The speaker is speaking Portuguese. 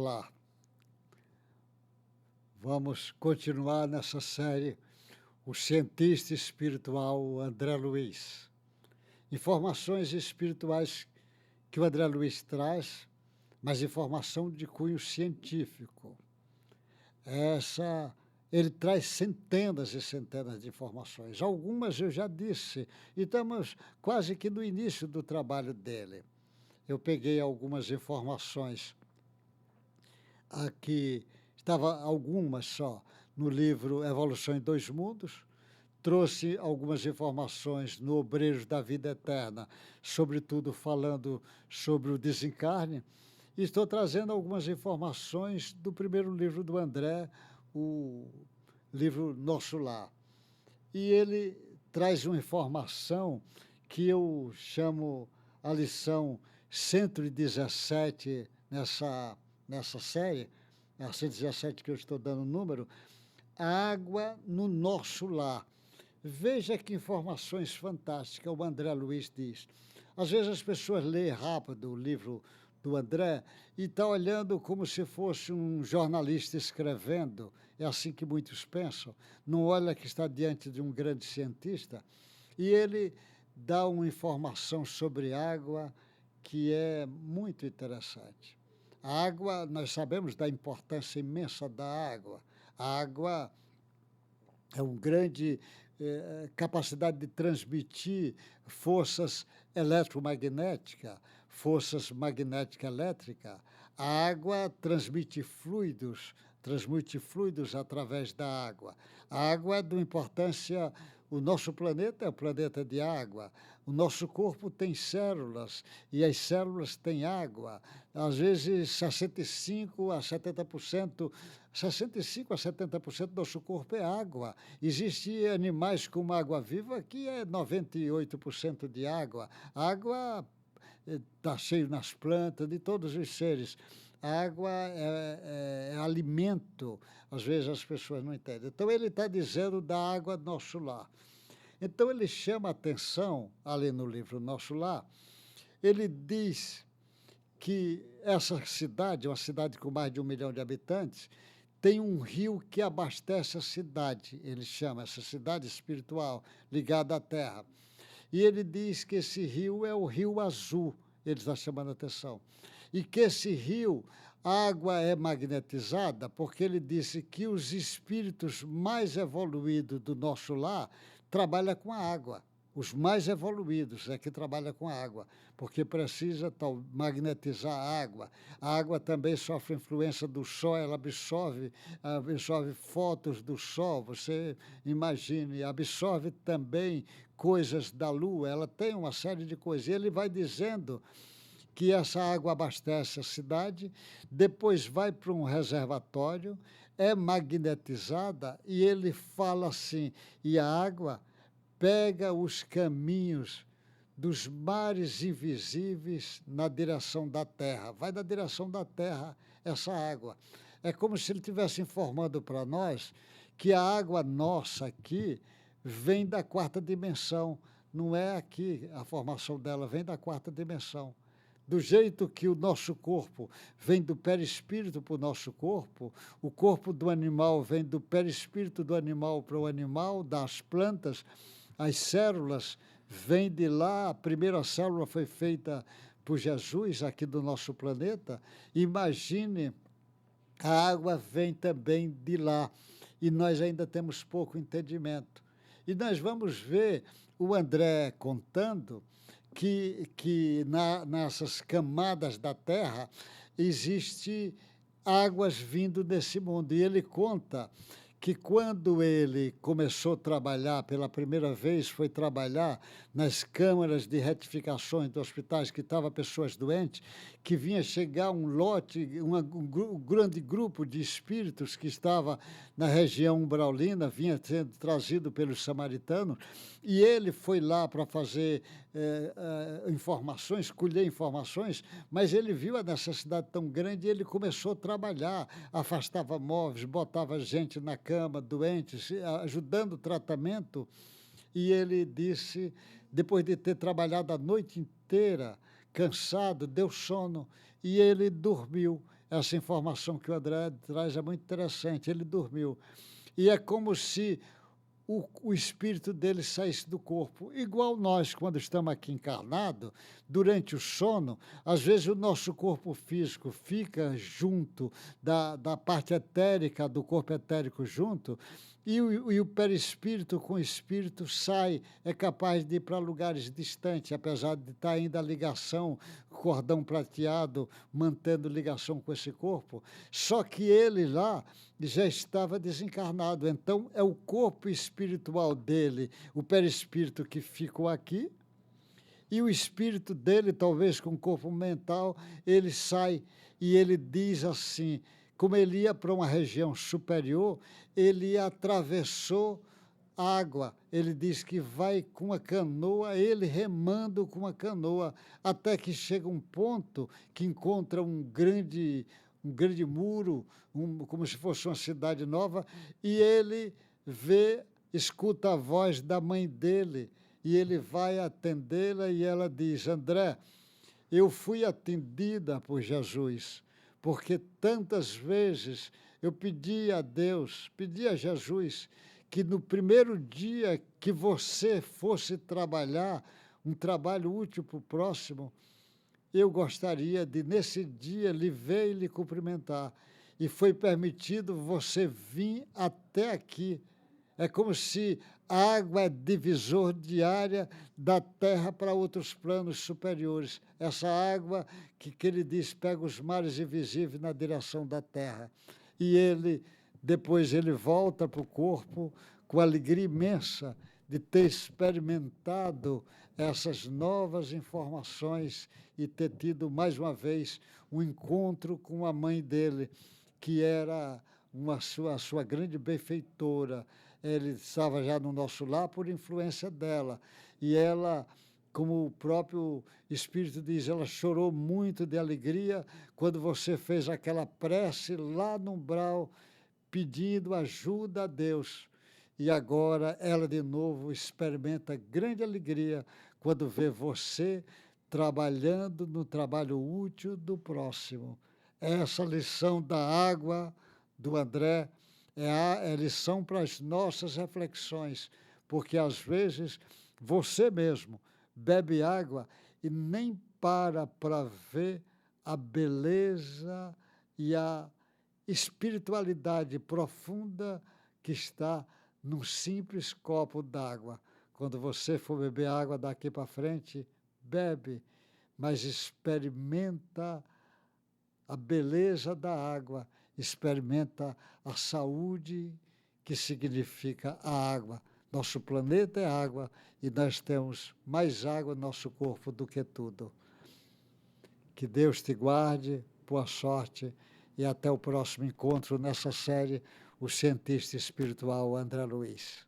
Olá, vamos continuar nessa série O Cientista Espiritual André Luiz. Informações espirituais que o André Luiz traz, mas informação de cunho científico. Ele traz centenas e centenas de informações. Algumas eu já disse, e estamos quase que no início do trabalho dele. Eu peguei algumas informações aqui, estava algumas só, no livro Evolução em Dois Mundos, trouxe algumas informações no Obreiros da Vida Eterna, sobretudo falando sobre o desencarne, e estou trazendo algumas informações do primeiro livro do André, o livro Nosso Lar. E ele traz uma informação que eu chamo a lição 117 nessa série, a 117 que eu estou dando o número, a água no nosso lar. Veja que informações fantásticas o André Luiz diz. Às vezes as pessoas leem rápido o livro do André e estão olhando como se fosse um jornalista escrevendo, é assim que muitos pensam, não olha que está diante de um grande cientista, e ele dá uma informação sobre água que é muito interessante. A água, nós sabemos da importância imensa da água. A água é uma grande capacidade de transmitir forças eletromagnéticas, forças magnética elétrica. A água transmite fluidos através da água. A água é de uma importância. O nosso planeta é o planeta de água. O nosso corpo tem células e as células têm água. Às vezes 65 a 70% do nosso corpo é água. Existem animais como a água-viva que é 98% de água. A água está cheio nas plantas, de todos os seres. A água é alimento, às vezes as pessoas não entendem. Então, ele está dizendo da água do nosso lar. Então, ele chama a atenção, ali no livro Nosso Lar, ele diz que essa cidade, uma cidade com mais de 1 milhão de habitantes, tem um rio que abastece a cidade, ele chama essa cidade espiritual ligada à Terra. E ele diz que esse rio é o Rio Azul, ele está chamando a atenção. E que esse rio, a água é magnetizada, porque ele disse que os espíritos mais evoluídos do nosso lar trabalham com a água. Os mais evoluídos é que trabalham com a água, porque precisa magnetizar a água. A água também sofre influência do sol, ela absorve fótons do sol, você imagine, absorve também coisas da lua, ela tem uma série de coisas. E ele vai dizendo que essa água abastece a cidade, depois vai para um reservatório, é magnetizada, e ele fala assim, e a água pega os caminhos dos mares invisíveis na direção da Terra. Vai na direção da Terra essa água. É como se ele estivesse informando para nós que a água nossa aqui vem da quarta dimensão. Não é aqui a formação dela, vem da quarta dimensão. Do jeito que o nosso corpo vem do perispírito para o nosso corpo, o corpo do animal vem do perispírito do animal para o animal, das plantas, as células vêm de lá, a primeira célula foi feita por Jesus aqui do nosso planeta. Imagine, a água vem também de lá, e nós ainda temos pouco entendimento. E nós vamos ver o André contando que nessas camadas da Terra existe águas vindo desse mundo. E ele conta que quando ele começou a trabalhar, pela primeira vez, foi trabalhar nas câmaras de retificações de hospitais que estavam pessoas doentes, que vinha chegar um lote, um grande grupo de espíritos que estava na região umbraulina, vinha sendo trazido pelos samaritanos, e ele foi lá para fazer informações, colher informações, mas ele viu a necessidade tão grande e ele começou a trabalhar, afastava móveis, botava gente na cama, doentes, ajudando o tratamento. E ele disse, depois de ter trabalhado a noite inteira, cansado, deu sono, e ele dormiu. essa informação que o André traz é muito interessante. Ele dormiu. E é como se o espírito dele saísse do corpo. Igual nós, quando estamos aqui encarnados, durante o sono, às vezes o nosso corpo físico fica junto da parte etérica, do corpo etérico junto, e o perispírito com o espírito sai, é capaz de ir para lugares distantes, apesar de estar ainda a ligação, cordão prateado, mantendo ligação com esse corpo. Só que ele lá já estava desencarnado. Então, é o corpo espiritual dele, o perispírito que ficou aqui, e o espírito dele, talvez com o corpo mental, ele sai e ele diz assim, como ele ia para uma região superior, ele atravessou água. Ele diz que vai com a canoa, ele remando com a canoa, até que chega um ponto que encontra um grande muro, como se fosse uma cidade nova, e ele escuta a voz da mãe dele, e ele vai atendê-la, e ela diz, André, eu fui atendida por Jesus, porque tantas vezes eu pedi a Deus, pedi a Jesus, que no primeiro dia que você fosse trabalhar, um trabalho útil para o próximo, eu gostaria de, nesse dia, lhe ver e lhe cumprimentar. E foi permitido você vir até aqui. É como se a água é divisor de área da terra para outros planos superiores. Essa água que ele diz pega os mares invisíveis na direção da terra. E depois ele volta para o corpo com alegria imensa de ter experimentado essas novas informações e ter tido, mais uma vez, um encontro com a mãe dele, que era a sua grande benfeitora. Ele estava já no nosso lar por influência dela. E ela, como o próprio Espírito diz, ela chorou muito de alegria quando você fez aquela prece lá no umbral, pedindo ajuda a Deus. E agora ela de novo experimenta grande alegria quando vê você trabalhando no trabalho útil do próximo. Essa lição da água do André é a lição para as nossas reflexões, porque às vezes você mesmo bebe água e nem para ver a beleza e a espiritualidade profunda que está num simples copo d'água. Quando você for beber água daqui para frente, bebe, mas experimenta a beleza da água, experimenta a saúde que significa a água. Nosso planeta é água e nós temos mais água no nosso corpo do que tudo. Que Deus te guarde, boa sorte e até o próximo encontro nessa série, o cientista espiritual André Luiz.